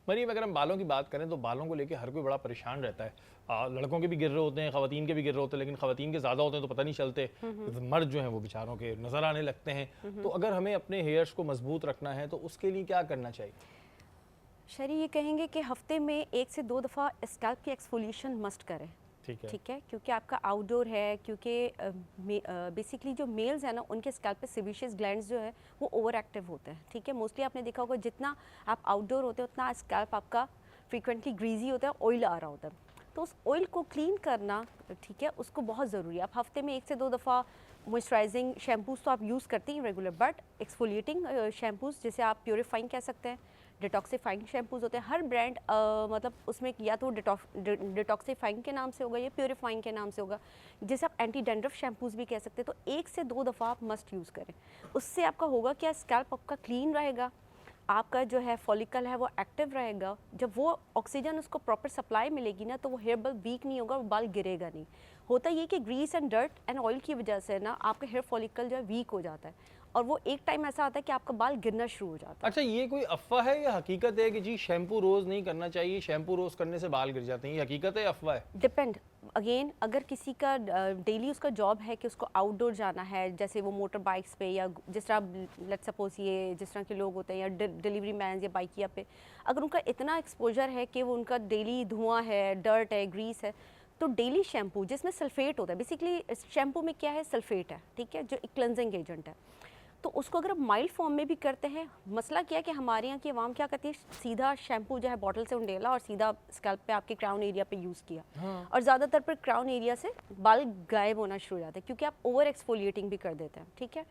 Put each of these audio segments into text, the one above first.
मरीम, अगर हम बालों की बात करें तो बालों को लेके हर कोई बड़ा परेशान रहता है। लड़कों के भी गिर रहे होते हैं, खवातीन के भी गिर रहे होते हैं, लेकिन खवातीन के ज़्यादा होते हैं तो पता नहीं चलते। मर्द जो हैं वो बेचारों के नज़र आने लगते हैं। तो अगर हमें अपने हेयर्स को मजबूत रखना है तो उसके लिए क्या करना चाहिए? शरी ये कहेंगे कि हफ्ते में 1 से 2 दफ़ा स्कैल्प की एक्सफोलिएशन मस्ट करें। ठीक है, क्योंकि आपका आउटडोर है, क्योंकि बेसिकली जो मेल्स हैं ना उनके स्कैल्प पे सेबेशियस ग्लैंड्स जो है वो ओवर एक्टिव होते हैं। ठीक है, मोस्टली आपने देखा होगा जितना आप आउटडोर होते हैं उतना स्कैल्प आपका फ्रीक्वेंटली ग्रीजी होता है, ऑयल आ रहा होता है। तो उस ऑयल को क्लीन करना, ठीक है, उसको बहुत ज़रूरी है। आप हफ्ते में 1 से 2 दफ़ा मॉइस्चराइजिंग शैम्पूज़ तो आप यूज़ करते हैं रेगुलर, बट एक्सफोलिएटिंग शैम्पूज़ जिसे आप प्योरीफाइंग कह सकते हैं, डिटॉक्सीफाइंग शैम्पूज़ होते हैं। हर ब्रांड मतलब उसमें या तो डिटॉक्सीफाइंग के नाम से होगा या प्योरीफाइंग के नाम से होगा, जैसे आप एंटी डैंड्रफ शैम्पूज़ भी कह सकते हैं। तो 1 से 2 दफ़ा आप मस्ट यूज़ करें। उससे आपका होगा क्या, स्कैल्प आपका क्लीन रहेगा, आपका जो है फॉलिकल है वो एक्टिव रहेगा। जब वो ऑक्सीजन उसको प्रॉपर सप्लाई मिलेगी ना तो वो हेयर बल वीक नहीं होगा, वो बाल गिरेगा नहीं। होता ये कि grease and dirt and oil की वजह से ना आपका हेयर फॉलिकल जो है वीक हो जाता है, और वो एक टाइम ऐसा आता है कि आपका बाल गिरना शुरू हो जाता है। अच्छा, ये कोई अफवाह है या हकीकत है कि जी शैम्पू रोज़ नहीं करना चाहिए, शैम्पू रोज़ करने से बाल गिर जाते हैं? ये हकीकत है या अफवाह है? डिपेंड, अगेन अगर किसी का डेली उसका जॉब है कि उसको आउटडोर जाना है, जैसे वो मोटर बाइक्स पे या जिस तरह लेट्स सपोज ये जिस तरह के लोग होते हैं या डिलीवरी मैन या बाइकिया पे, अगर उनका इतना एक्सपोजर है कि वो उनका डेली धुआं है, डर्ट है, ग्रीस है, तो डेली शैम्पू जिसमें सल्फेट होता है, बेसिकली शैम्पू में क्या है, सल्फेट है, ठीक है, जो एक क्लेंजिंग एजेंट है, तो उसको अगर आप माइल्ड फॉर्म में भी करते हैं, मसला क्या है कि हमारे यहाँ की आवाम क्या करती है, सीधा शैम्पू जो है बॉटल से उंडेला और सीधा स्कैल्प पे आपके क्राउन एरिया पे यूज़ किया। हाँ। और ज़्यादातर पर क्राउन एरिया से बाल गायब होना शुरू हो जाते हैं क्योंकि आप ओवर एक्सफोलिएटिंग भी कर देते हैं। ठीक है,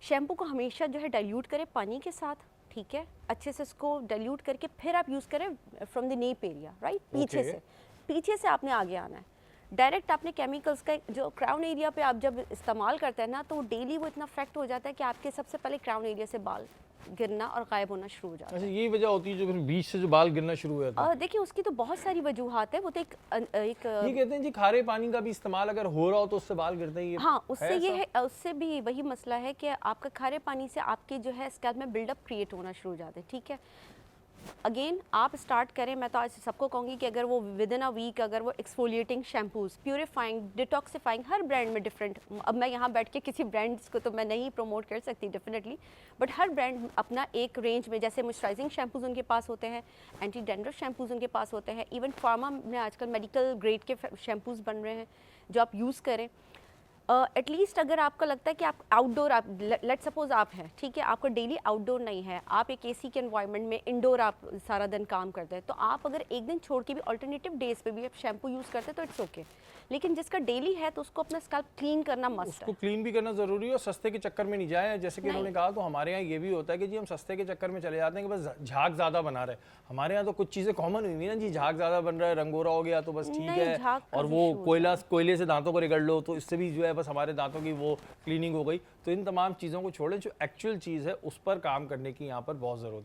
शैम्पू को हमेशा जो है डाइल्यूट करें पानी के साथ, ठीक है, अच्छे से इसको डाइल्यूट करके फिर आप यूज़ करें from the nap area, right, पीछे से आपने आगे आना है। डायरेक्ट आपने केमिकल्स का जो क्राउन एरिया पे आप जब इस्तेमाल करते हैं ना, तो डेली वो इतना इफेक्ट हो जाता है कि आपके सबसे पहले क्राउन एरिया से बाल गिरना और गायब होना शुरू हो जाता है। अच्छा, यही वजह होती है जो फिर बीच से जो बाल गिरना शुरू हो जाता है? देखिए उसकी तो बहुत सारी वजूहात है, वो तो एक ये कहते हैं जी खारे पानी का भी इस्तेमाल अगर हो रहा हो तो उससे बाल गिरते हैं, ये हाँ, उससे ये ऐसा? है, उससे भी वही मसला है कि आपका खारे पानी से आपके जो है स्कैल्प में बिल्डअप क्रिएट होना शुरू हो जाते हैं। ठीक है, अगेन आप स्टार्ट करें, मैं तो आज सबको कहूँगी कि अगर वो विद इन अ वीक अगर वो एक्सफोलिएटिंग शैम्पूज़, प्यूरिफाइंग, डिटॉक्सिफाइंग, हर ब्रांड में डिफरेंट, अब मैं यहाँ बैठ के किसी ब्रांड्स को तो मैं नहीं प्रमोट कर सकती डेफिनेटली, बट हर ब्रांड अपना एक रेंज में, जैसे मॉइस्चराइजिंग शैम्पूज़ उनके पास होते हैं, एंटी डैंड्रफ शैम्पूज़ उनके पास होते हैं, इवन फार्मा में आजकल मेडिकल ग्रेड के शैम्पूज़ बन रहे हैं जो आप यूज़ करें। एटलीस्ट अगर आपको लगता है कि आप आउटडोर, आप लेट सपोज आप हैं, ठीक है, आपका डेली आउटडोर नहीं है, आप एक एसी के एनवायरनमेंट में इंडोर आप सारा दिन काम करते हैं, तो आप अगर एक दिन छोड़ के भी अल्टरनेटिव डेज पे भी आप शैम्पू यूज़ करते हैं तो इट्स ओके। लेकिन जिसका डेली है तो उसको अपना स्कैल्प क्लीन करना मस्ट उसको है। क्लीन भी करना जरूरी है और सस्ते के चक्कर में नहीं जाए। जैसे कि नहीं। उन्होंने कहा, तो हमारे यहाँ ये भी होता है कि जी हम सस्ते के चक्कर में चले जाते हैं कि बस झाग ज्यादा बना रहे। हमारे यहाँ तो कुछ चीजें कॉमन हुई ना जी, झाग ज्यादा बन रहा है, रंगोरा हो गया तो बस ठीक नहीं, है, झाग का और भी वो इशू होता है। कोयले से दांतों को रगड़ लो तो इससे भी जो है बस हमारे दांतों की वो क्लीनिंग हो गई। तो इन तमाम चीज़ों को छोड़ें, जो एक्चुअल चीज़ है उस पर काम करने की यहाँ पर बहुत ज़रूरत है।